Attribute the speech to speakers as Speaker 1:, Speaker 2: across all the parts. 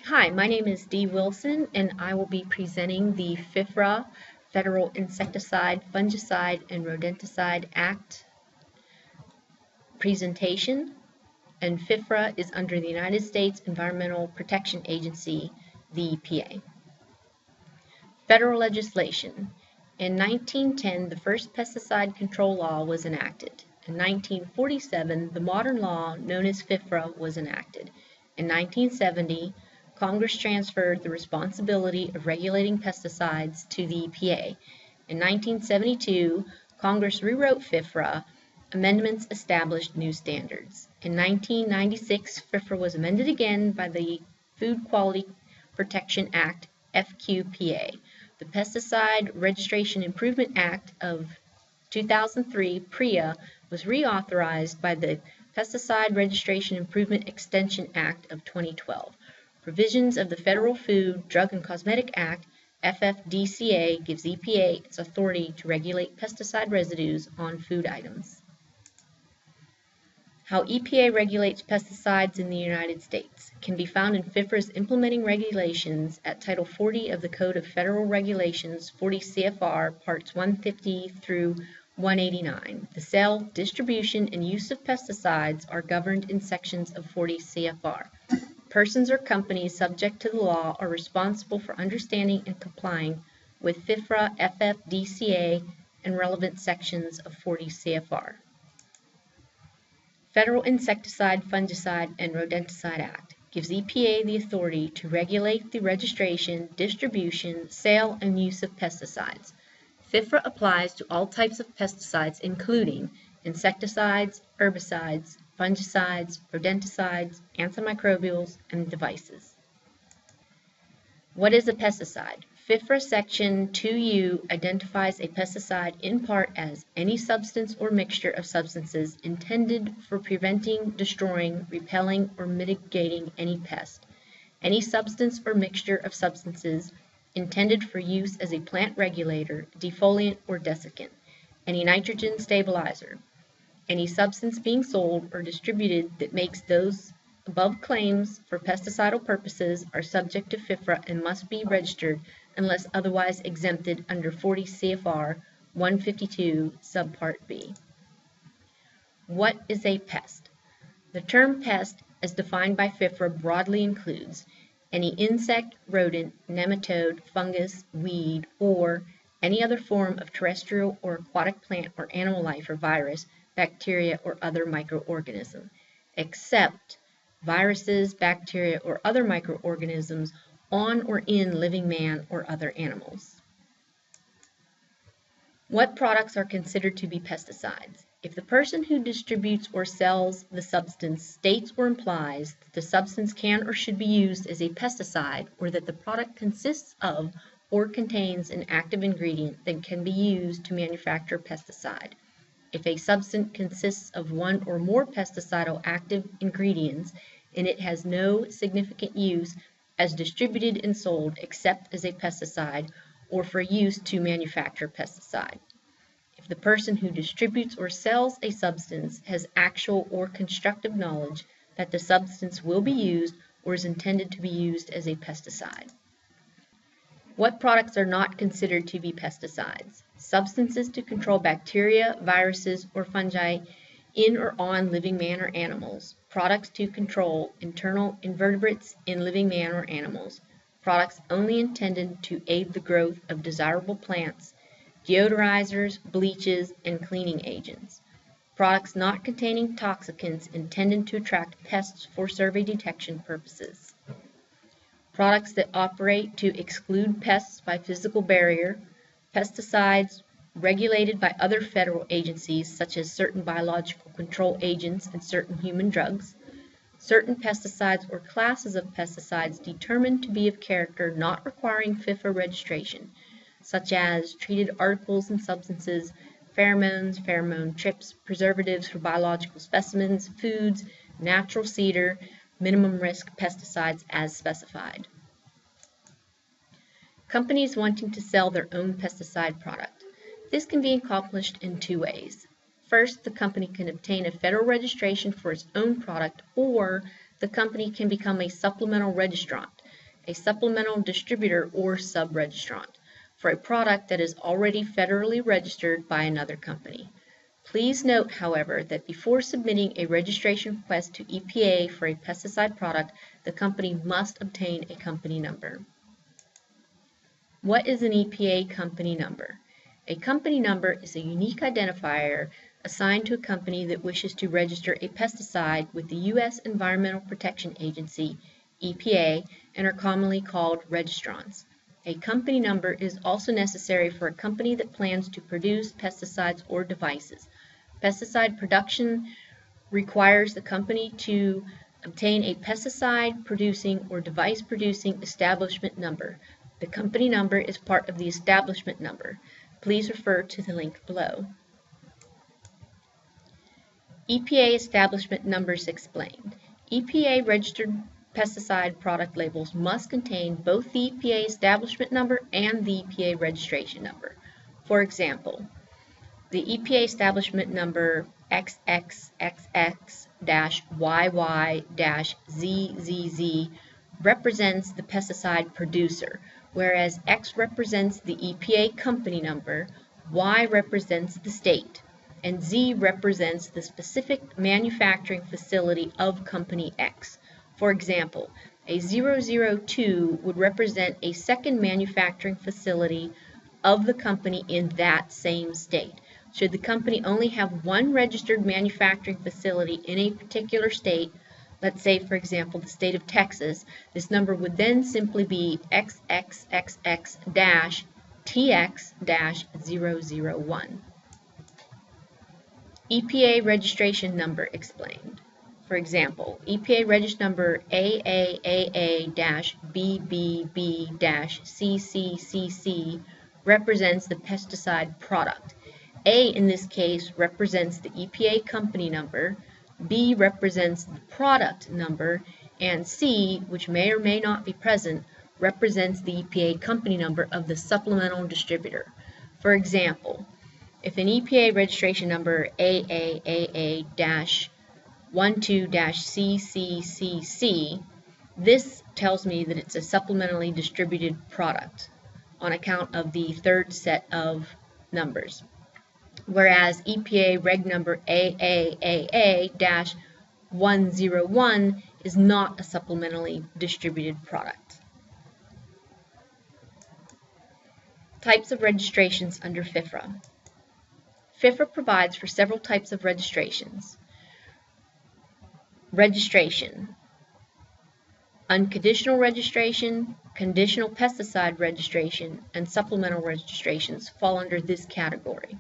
Speaker 1: Hi, my name is Dee Wilson, and I will be presenting the FIFRA Federal Insecticide, Fungicide and Rodenticide Act presentation. And FIFRA is under the United States Environmental Protection Agency, the EPA. Federal legislation. In 1910, the first pesticide control law was enacted. In 1947, the modern law known as FIFRA was enacted. In 1970, Congress transferred the responsibility of regulating pesticides to the EPA. In 1972, Congress rewrote FIFRA. Amendments established new standards. In 1996, FIFRA was amended again by the Food Quality Protection Act, FQPA. The Pesticide Registration Improvement Act of 2003, PRIA, was reauthorized by the Pesticide Registration Improvement Extension Act of 2012. Provisions of the Federal Food, Drug, and Cosmetic Act, FFDCA, gives EPA its authority to regulate pesticide residues on food items. How EPA regulates pesticides in the United States can be found in FIFRA's implementing regulations at Title 40 of the Code of Federal Regulations, 40 CFR, Parts 150 through 189. The sale, distribution, and use of pesticides are governed in sections of 40 CFR. Persons or companies subject to the law are responsible for understanding and complying with FIFRA, FFDCA, and relevant sections of 40 CFR. Federal Insecticide, Fungicide, and Rodenticide Act gives EPA the authority to regulate the registration, distribution, sale, and use of pesticides. FIFRA applies to all types of pesticides, including insecticides, herbicides, fungicides, rodenticides, antimicrobials, and devices. What is a pesticide? FIFRA Section 2U identifies a pesticide in part as any substance or mixture of substances intended for preventing, destroying, repelling, or mitigating any pest. Any substance or mixture of substances intended for use as a plant regulator, defoliant, or desiccant. Any nitrogen stabilizer. Any substance being sold or distributed that makes those above claims for pesticidal purposes are subject to FIFRA and must be registered unless otherwise exempted under 40 CFR 152 subpart B. What is a pest? The term pest, as defined by FIFRA, broadly includes any insect, rodent, nematode, fungus, weed, or any other form of terrestrial or aquatic plant or animal life or virus, bacteria, or other microorganism, except viruses, bacteria, or other microorganisms on or in living man or other animals. What products are considered to be pesticides? If the person who distributes or sells the substance states or implies that the substance can or should be used as a pesticide, or that the product consists of or contains an active ingredient that can be used to manufacture a pesticide. If a substance consists of one or more pesticidal active ingredients and it has no significant use as distributed and sold except as a pesticide or for use to manufacture pesticide. If the person who distributes or sells a substance has actual or constructive knowledge that the substance will be used or is intended to be used as a pesticide. What products are not considered to be pesticides? Substances to control bacteria, viruses, or fungi in or on living man or animals. Products to control internal invertebrates in living man or animals. Products only intended to aid the growth of desirable plants. Deodorizers, bleaches, and cleaning agents. Products not containing toxicants intended to attract pests for survey detection purposes. Products that operate to exclude pests by physical barrier. Pesticides regulated by other federal agencies such as certain biological control agents and certain human drugs. Certain pesticides or classes of pesticides determined to be of character not requiring FIFRA registration, such as treated articles and substances, pheromones, pheromone trips, preservatives for biological specimens, foods, natural cedar, minimum risk pesticides as specified. Companies wanting to sell their own pesticide product. This can be accomplished in two ways. First, the company can obtain a federal registration for its own product, or the company can become a supplemental registrant. a supplemental distributor or sub-registrant, for a product that is already federally registered by another company. Please note, however, that before submitting a registration request to EPA for a pesticide product, the company must obtain a company number. What is an EPA company number? A company number is a unique identifier assigned to a company that wishes to register a pesticide with the U.S. Environmental Protection Agency, EPA, and are commonly called registrants. A company number is also necessary for a company that plans to produce pesticides or devices. Pesticide production requires the company to obtain a pesticide producing or device producing establishment number. The company number is part of the establishment number. Please refer to the link below. EPA Establishment Numbers explained. EPA registered pesticide product labels must contain both the EPA Establishment Number and the EPA Registration Number. For example, the EPA Establishment Number XXXX-YY-ZZZ represents the pesticide producer, whereas X represents the EPA company number, Y represents the state, and Z represents the specific manufacturing facility of company X. For example, a 002 would represent a second manufacturing facility of the company in that same state. Should the company only have one registered manufacturing facility in a particular state, let's say, for example, the state of Texas, this number would then simply be XXXX-TX-001. EPA Registration Number explained. For example, EPA Registration Number AAAA-BBB-CCCC represents the pesticide product. A in this case represents the EPA company number, B represents the product number, and C, which may or may not be present, represents the EPA company number of the supplemental distributor. For example, if an EPA registration number AAAA-12-CCCC, this tells me that it's a supplementally distributed product on account of the third set of numbers. Whereas EPA reg number AAAA-101 is not a supplementally distributed product. Types of registrations under FIFRA. FIFRA provides for several types of registrations. Registration. Unconditional registration, conditional pesticide registration, and supplemental registrations fall under this category.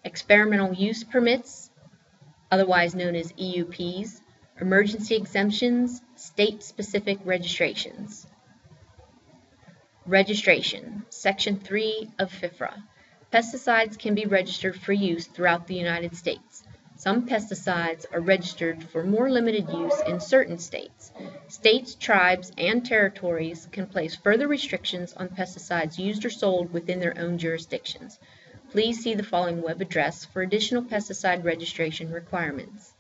Speaker 1: Experimental use permits, otherwise known as EUPs, emergency exemptions, state-specific registrations. Registration, Section 3 of FIFRA. Pesticides can be registered for use throughout the United States. Some pesticides are registered for more limited use in certain states. States, tribes, and territories can place further restrictions on pesticides used or sold within their own jurisdictions. Please see the following web address for additional pesticide registration requirements.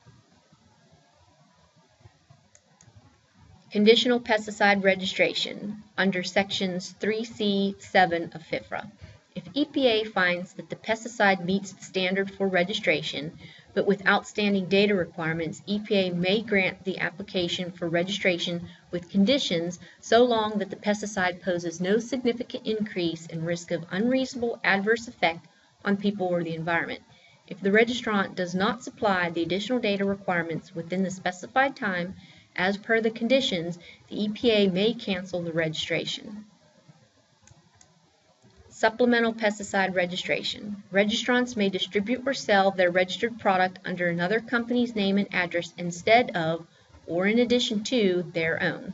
Speaker 1: Conditional pesticide registration under Sections 3C-7 of FIFRA. If EPA finds that the pesticide meets the standard for registration, but with outstanding data requirements, EPA may grant the application for registration with conditions so long that the pesticide poses no significant increase in risk of unreasonable adverse effect on people or the environment. If the registrant does not supply the additional data requirements within the specified time, as per the conditions, the EPA may cancel the registration. Supplemental pesticide registration. Registrants may distribute or sell their registered product under another company's name and address instead of, or in addition to, their own.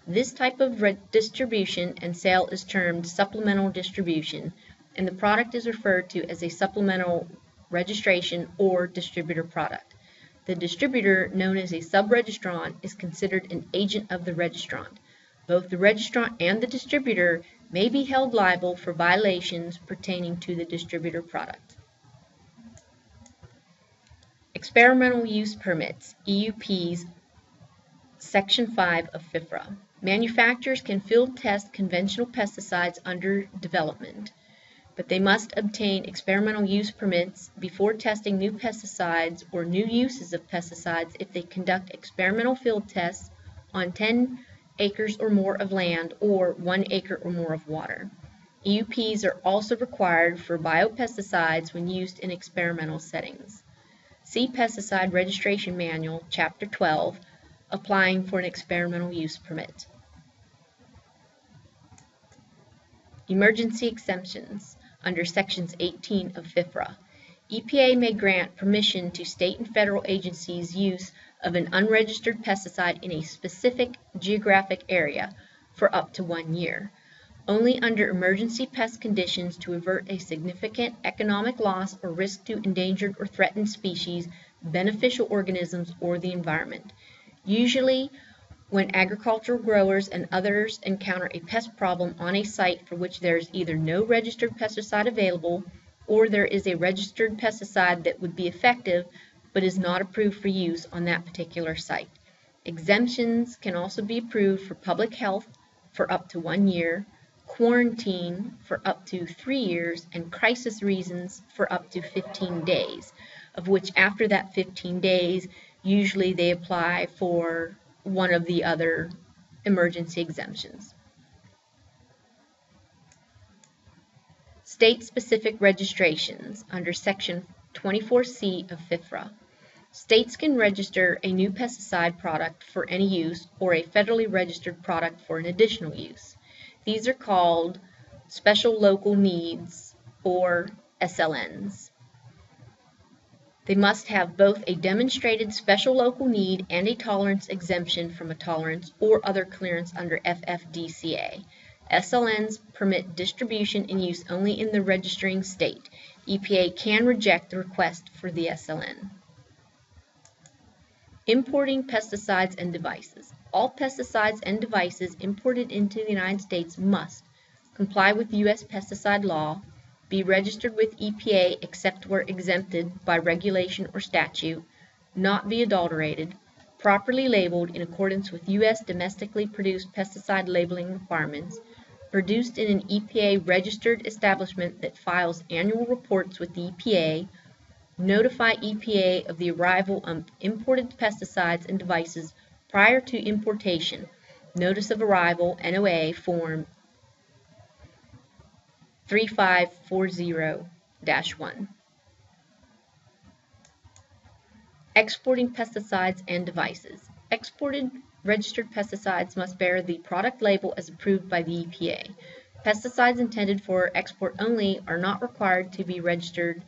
Speaker 1: This type of distribution and sale is termed supplemental distribution, and the product is referred to as a supplemental registration or distributor product. The distributor, known as a sub-registrant, is considered an agent of the registrant. Both the registrant and the distributor may be held liable for violations pertaining to the distributor product. Experimental use permits, EUPs, Section 5 of FIFRA. Manufacturers can field test conventional pesticides under development, but they must obtain experimental use permits before testing new pesticides or new uses of pesticides if they conduct experimental field tests on 10 acres or more of land or 1 acre or more of water. EUPs are also required for biopesticides when used in experimental settings. See Pesticide Registration Manual, Chapter 12, Applying for an Experimental Use Permit. Emergency exemptions. Under Sections 18 of FIFRA, EPA may grant permission to state and federal agencies' use of an unregistered pesticide in a specific geographic area for up to 1 year, only under emergency pest conditions to avert a significant economic loss or risk to endangered or threatened species, beneficial organisms, or the environment. Usually, when agricultural growers and others encounter a pest problem on a site for which there is either no registered pesticide available or there is a registered pesticide that would be effective but is not approved for use on that particular site. Exemptions can also be approved for public health for up to 1 year, quarantine for up to 3 years, and crisis reasons for up to 15 days, of which after that 15 days, usually they apply for one of the other emergency exemptions. State-specific registrations under Section 24C of FIFRA. States can register a new pesticide product for any use or a federally registered product for an additional use. These are called Special Local Needs, or SLNs. They must have both a demonstrated special local need and a tolerance exemption from a tolerance or other clearance under FFDCA. SLNs permit distribution and use only in the registering state. EPA can reject the request for the SLN. Importing pesticides and devices. All pesticides and devices imported into the United States must comply with U.S. pesticide law, be registered with EPA except where exempted by regulation or statute, not be adulterated, properly labeled in accordance with U.S. domestically produced pesticide labeling requirements, produced in an EPA registered establishment that files annual reports with the EPA, notify EPA of the arrival of imported pesticides and devices prior to importation, Notice of Arrival, NOA, Form 3540-1. Exporting pesticides and devices. Exported registered pesticides must bear the product label as approved by the EPA. Pesticides intended for export only are not required to be registered,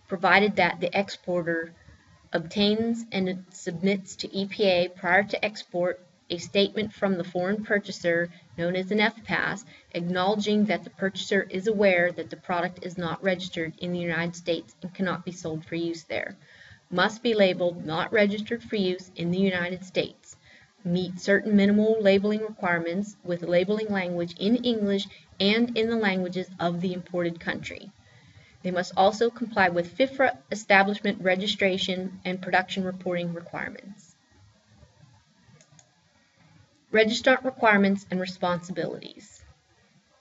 Speaker 1: provided that the exporter obtains and submits to EPA prior to export a statement from the foreign purchaser, known as an FPAS, acknowledging that the purchaser is aware that the product is not registered in the United States and cannot be sold for use there. Must be labeled not registered for use in the United States. Meet certain minimal labeling requirements with labeling language in English and in the languages of the imported country. They must also comply with FIFRA Establishment Registration and Production Reporting requirements. Registrant requirements and responsibilities.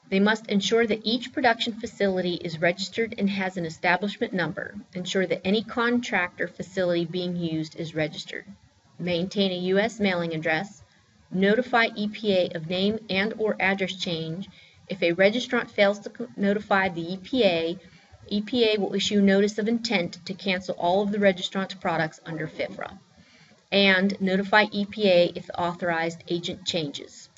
Speaker 1: They must ensure that each production facility is registered and has an establishment number. Ensure that any contractor facility being used is registered. Maintain a U.S. mailing address. Notify EPA of name and/or address change. If a registrant fails to notify the EPA, EPA will issue notice of intent to cancel all of the registrant's products under FIFRA. And notify EPA if the authorized agent changes.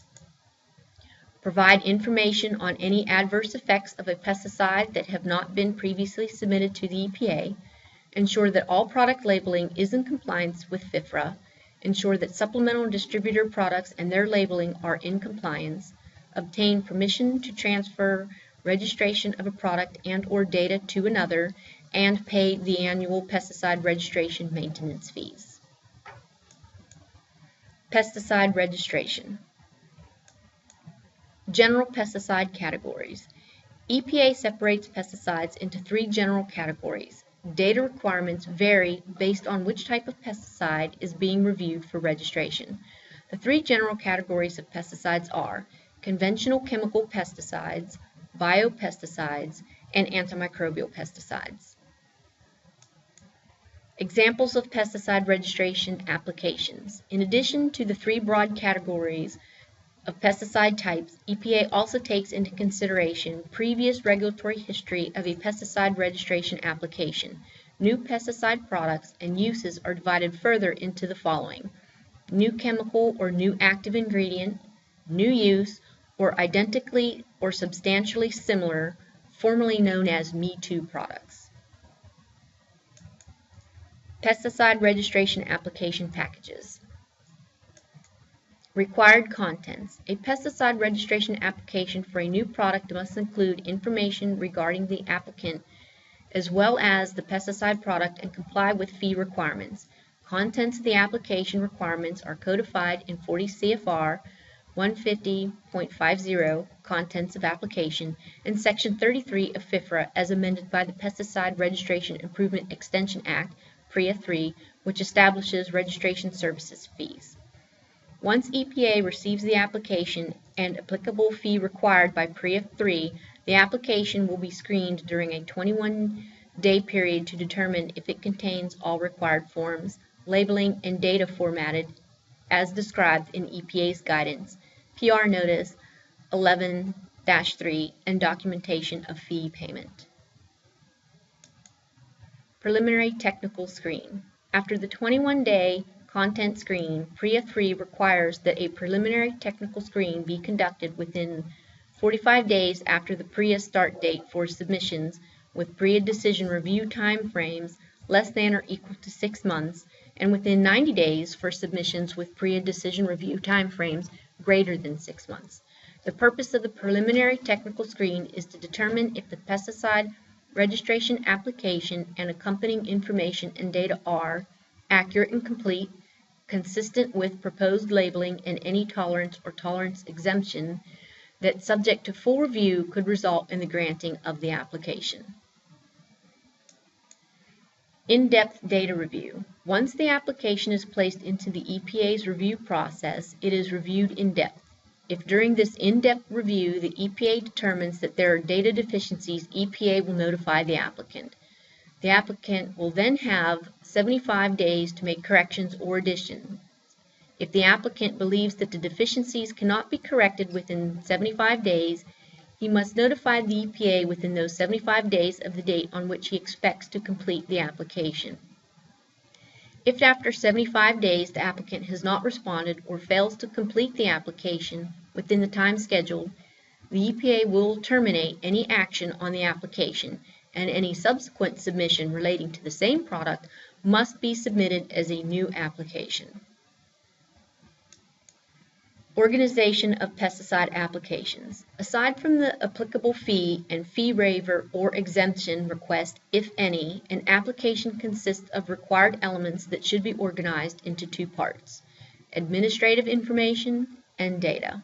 Speaker 1: Provide information on any adverse effects of a pesticide that have not been previously submitted to the EPA. Ensure that all product labeling is in compliance with FIFRA. Ensure that supplemental distributor products and their labeling are in compliance. Obtain permission to transfer registration of a product and/or data to another, and pay the annual pesticide registration maintenance fees. Pesticide registration. General pesticide categories. EPA separates pesticides into 3 general categories. Data requirements vary based on which type of pesticide is being reviewed for registration. The three general categories of pesticides are conventional chemical pesticides, biopesticides, and antimicrobial pesticides. Examples of pesticide registration applications. In addition to the three broad categories of pesticide types, EPA also takes into consideration previous regulatory history of a pesticide registration application. New pesticide products and uses are divided further into the following: new chemical or new active ingredient, new use, or identically or substantially similar, formerly known as Me Too products. Pesticide registration application packages. Required contents. A pesticide registration application for a new product must include information regarding the applicant as well as the pesticide product and comply with fee requirements. Contents of the application requirements are codified in 40 CFR 150.50, Contents of Application, and Section 33 of FIFRA as amended by the Pesticide Registration Improvement Extension Act, PRIA 3, which establishes registration services fees. Once EPA receives the application and applicable fee required by PRIA 3, the application will be screened during a 21-day period to determine if it contains all required forms, labeling, and data formatted as described in EPA's guidance, PR Notice 11-3, and documentation of fee payment. Preliminary technical screen. After the 21-day content screen, PRIA 3 requires that a preliminary technical screen be conducted within 45 days after the PRIA start date for submissions with PRIA decision review time frames less than or equal to 6 months, and within 90 days for submissions with PRIA decision review time frames greater than 6 months. The purpose of the preliminary technical screen is to determine if the pesticide registration application and accompanying information and data are accurate and complete, consistent with proposed labeling, and any tolerance or tolerance exemption that, subject to full review, could result in the granting of the application. In-depth data review. Once the application is placed into the EPA's review process, it is reviewed in depth. If during this in-depth review the EPA determines that there are data deficiencies, EPA will notify the applicant. The applicant will then have 75 days to make corrections or additions. If the applicant believes that the deficiencies cannot be corrected within 75 days, he must notify the EPA within those 75 days of the date on which he expects to complete the application. If after 75 days the applicant has not responded or fails to complete the application within the time scheduled, the EPA will terminate any action on the application, and any subsequent submission relating to the same product must be submitted as a new application. Organization of pesticide applications. Aside from the applicable fee and fee waiver or exemption request, if any, an application consists of required elements that should be organized into two parts: administrative information and data.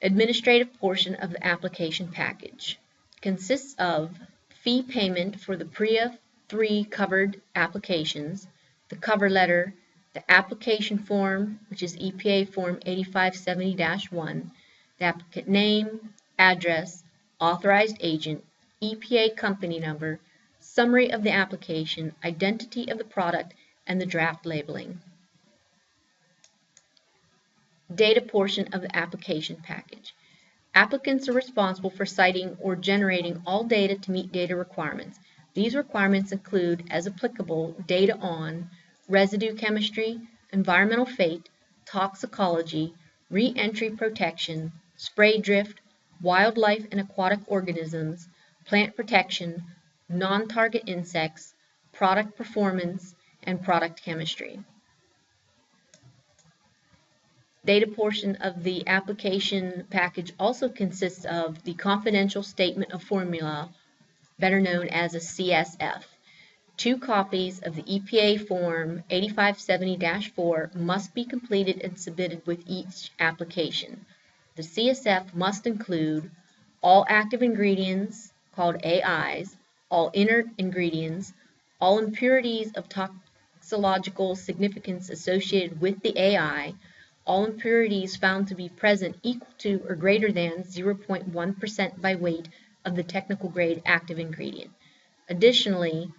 Speaker 1: Administrative portion of the application package consists of fee payment for the PRIA 3 covered applications, the cover letter, the application form, which is EPA Form 8570-1, the applicant name, address, authorized agent, EPA company number, summary of the application, identity of the product, and the draft labeling. Data portion of the application package. Applicants are responsible for citing or generating all data to meet data requirements. These requirements include, as applicable, data on residue chemistry, environmental fate, toxicology, re-entry protection, spray drift, wildlife and aquatic organisms, plant protection, non-target insects, product performance, and product chemistry. Data portion of the application package also consists of the confidential statement of formula, better known as a CSF. 2 copies of the EPA Form 8570-4 must be completed and submitted with each application. The CSF must include all active ingredients, called AIs, all inert ingredients, all impurities of toxicological significance associated with the AI, all impurities found to be present equal to or greater than 0.1% by weight of the technical grade active ingredient. Additionally,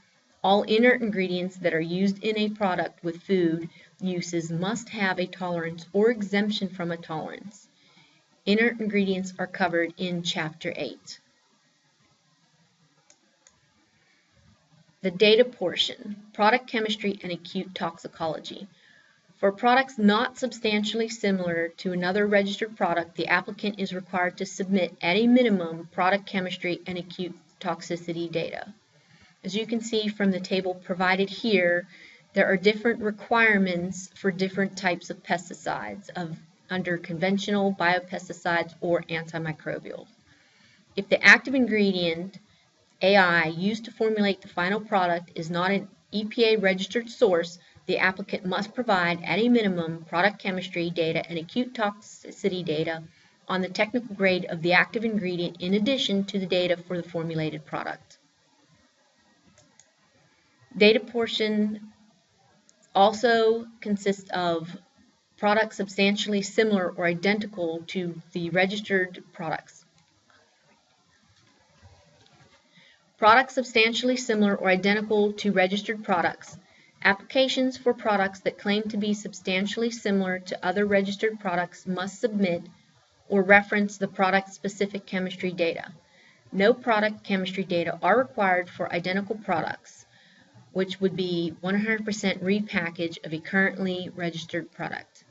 Speaker 1: all inert ingredients that are used in a product with food uses must have a tolerance or exemption from a tolerance. Inert ingredients are covered in Chapter 8. The data portion, product chemistry and acute toxicology. For products not substantially similar to another registered product, the applicant is required to submit at a minimum product chemistry and acute toxicity data. As you can see from the table provided here, there are different requirements for different types of pesticides under conventional biopesticides or antimicrobials. If the active ingredient AI used to formulate the final product is not an EPA registered source, the applicant must provide at a minimum product chemistry data and acute toxicity data on the technical grade of the active ingredient in addition to the data for the formulated product. Data portion also consists of products substantially similar or identical to the registered products. Products substantially similar or identical to registered products. Applications for products that claim to be substantially similar to other registered products must submit or reference the product-specific chemistry data. No product chemistry data are required for identical products, which would be 100% repackage of a currently registered product.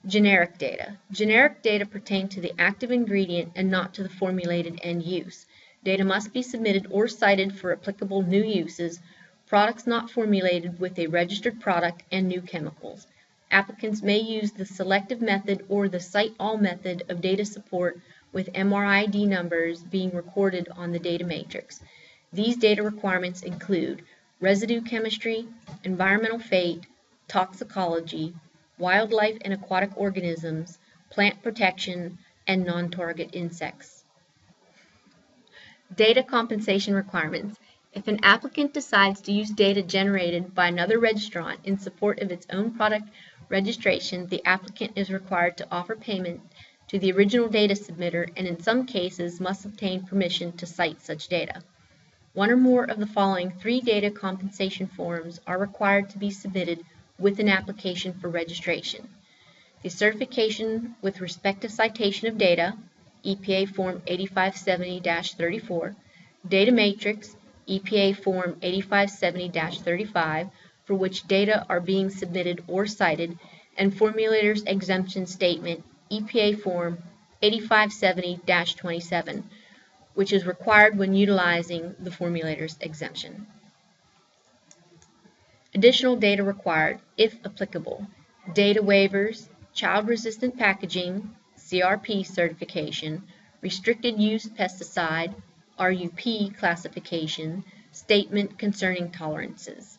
Speaker 1: Generic data. Generic data pertain to the active ingredient and not to the formulated end use. Data must be submitted or cited for applicable new uses, products not formulated with a registered product, and new chemicals. Applicants may use the Selective Method or the Cite-all Method of data support with MRID numbers being recorded on the data matrix. These data requirements include residue chemistry, environmental fate, toxicology, wildlife and aquatic organisms, plant protection, and non-target insects. Data compensation requirements. If an applicant decides to use data generated by another registrant in support of its own product registration, the applicant is required to offer payment to the original data submitter and in some cases must obtain permission to cite such data. One or more of the following 3 data compensation forms are required to be submitted with an application for registration. The certification with respect to citation of data, EPA Form 8570-34, Data Matrix, EPA Form 8570-35, for which data are being submitted or cited, and Formulator's Exemption Statement, EPA Form 8570-27, which is required when utilizing the formulator's exemption. Additional data required, if applicable: data waivers, child-resistant packaging, CRP certification, restricted use pesticide, RUP classification, statement concerning tolerances.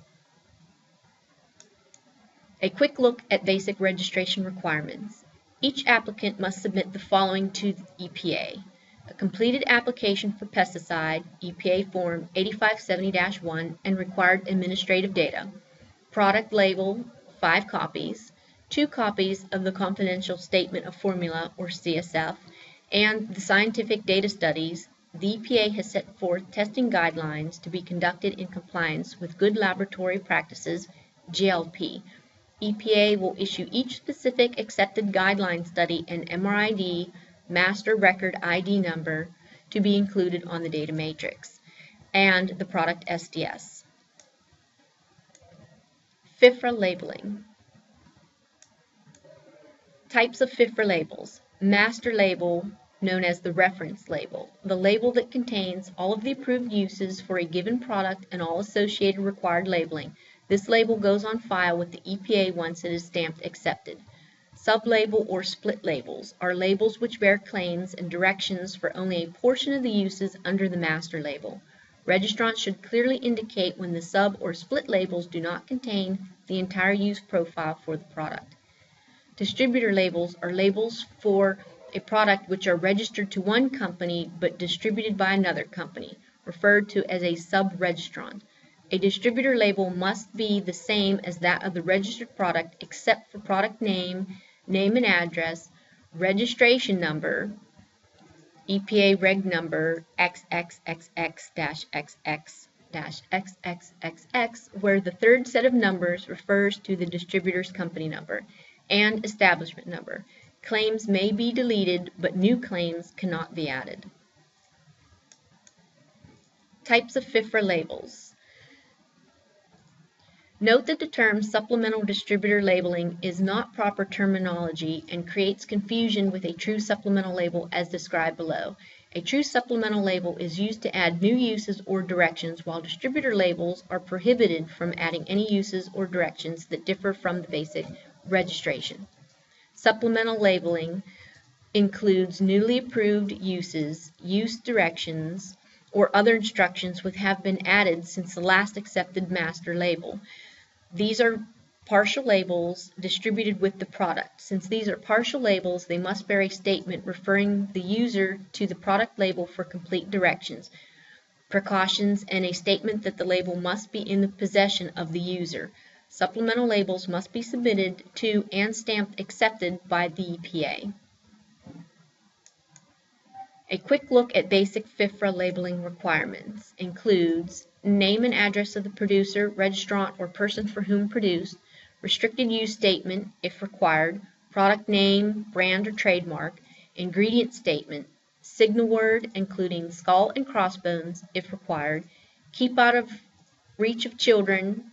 Speaker 1: A quick look at basic registration requirements. Each applicant must submit the following to the EPA: a completed application for pesticide, EPA Form 8570-1, and required administrative data, product label, 5 copies, 2 copies of the confidential statement of formula, or CSF, and the scientific data studies. The EPA has set forth testing guidelines to be conducted in compliance with Good Laboratory Practices, GLP. EPA will issue each specific accepted guideline study an MRID, Master Record ID number, to be included on the data matrix, and the product SDS. FIFRA labeling. Types of FIFRA labels. Master label, known as the reference label, the label that contains all of the approved uses for a given product and all associated required labeling. This label goes on file with the EPA once it is stamped accepted. Sublabel or split labels are labels which bear claims and directions for only a portion of the uses under the master label. Registrants should clearly indicate when the sub or split labels do not contain the entire use profile for the product. Distributor labels are labels for a product which are registered to one company but distributed by another company, referred to as a sub-registrant. A distributor label must be the same as that of the registered product except for product name, name and address, registration number, EPA Reg number XXXX-XX-XXXX, where the third set of numbers refers to the distributor's company number, and establishment number. Claims may be deleted, but new claims cannot be added. Types of FIFRA labels. Note that the term supplemental distributor labeling is not proper terminology and creates confusion with a true supplemental label as described below. A true supplemental label is used to add new uses or directions, while distributor labels are prohibited from adding any uses or directions that differ from the basic registration. Supplemental labeling includes newly approved uses, use directions, or other instructions which have been added since the last accepted master label. These are partial labels distributed with the product. Since these are partial labels, they must bear a statement referring the user to the product label for complete directions, precautions, and a statement that the label must be in the possession of the user. Supplemental labels must be submitted to and stamped accepted by the EPA. A quick look at basic FIFRA labeling requirements includes name and address of the producer, registrant, or person for whom produced, restricted use statement, if required, product name, brand or trademark, ingredient statement, signal word, including skull and crossbones, if required, keep out of reach of children,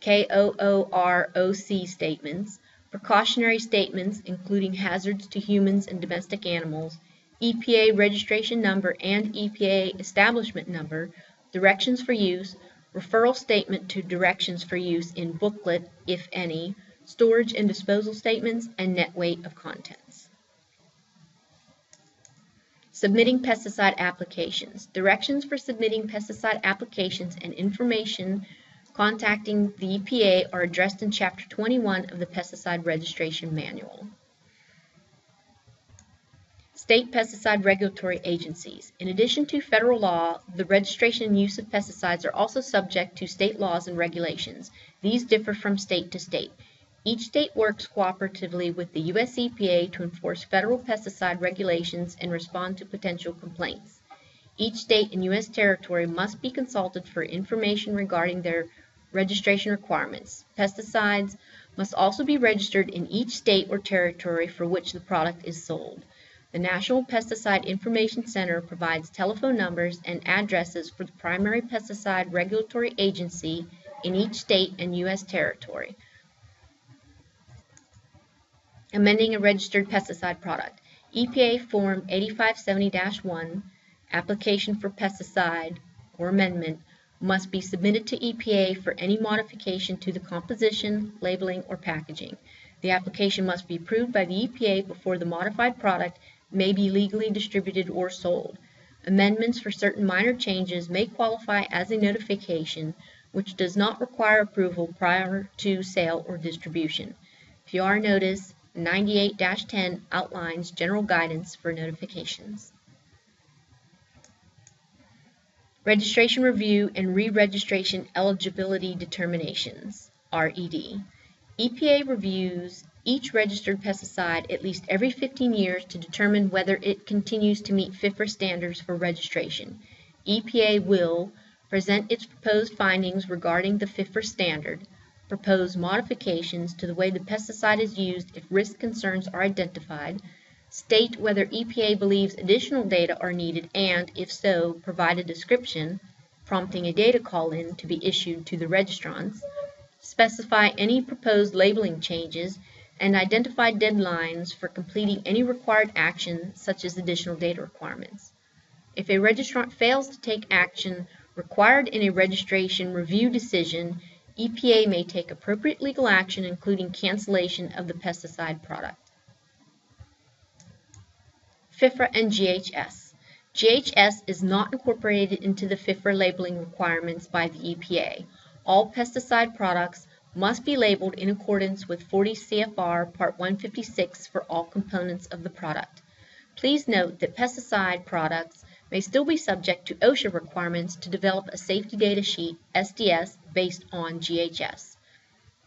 Speaker 1: KOOROC statements, precautionary statements, including hazards to humans and domestic animals, EPA Registration Number and EPA Establishment Number, directions for use, referral statement to directions for use in booklet, if any, storage and disposal statements, and net weight of contents. Submitting pesticide applications. Directions for submitting pesticide applications and information contacting the EPA are addressed in Chapter 21 of the Pesticide Registration Manual. State pesticide regulatory agencies. In addition to federal law, the registration and use of pesticides are also subject to state laws and regulations. These differ from state to state. Each state works cooperatively with the U.S. EPA to enforce federal pesticide regulations and respond to potential complaints. Each state and U.S. territory must be consulted for information regarding their registration requirements. Pesticides must also be registered in each state or territory for which the product is sold. The National Pesticide Information Center provides telephone numbers and addresses for the primary pesticide regulatory agency in each state and U.S. territory. Amending a registered pesticide product. EPA Form 8570-1, Application for Pesticide or Amendment, must be submitted to EPA for any modification to the composition, labeling, or packaging. The application must be approved by the EPA before the modified product may be legally distributed or sold. Amendments for certain minor changes may qualify as a notification, which does not require approval prior to sale or distribution. PR Notice 98-10 outlines general guidance for notifications. Registration Review and Re-registration Eligibility Determinations, RED. EPA reviews each registered pesticide at least every 15 years to determine whether it continues to meet FIFRA standards for registration. EPA will present its proposed findings regarding the FIFRA standard, propose modifications to the way the pesticide is used if risk concerns are identified, state whether EPA believes additional data are needed, and, if so, provide a description, prompting a data call-in to be issued to the registrants, specify any proposed labeling changes, and identify deadlines for completing any required action, such as additional data requirements. If a registrant fails to take action required in a registration review decision, EPA may take appropriate legal action, including cancellation of the pesticide product. FIFRA and GHS. GHS is not incorporated into the FIFRA labeling requirements by the EPA. All pesticide products must be labeled in accordance with 40 CFR Part 156 for all components of the product. Please note that pesticide products may still be subject to OSHA requirements to develop a safety data sheet, SDS, based on GHS.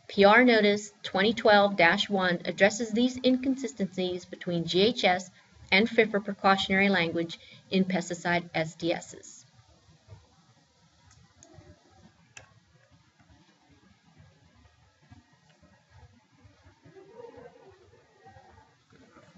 Speaker 1: PR Notice 2012-1 addresses these inconsistencies between GHS and FIFRA precautionary language in pesticide SDSs.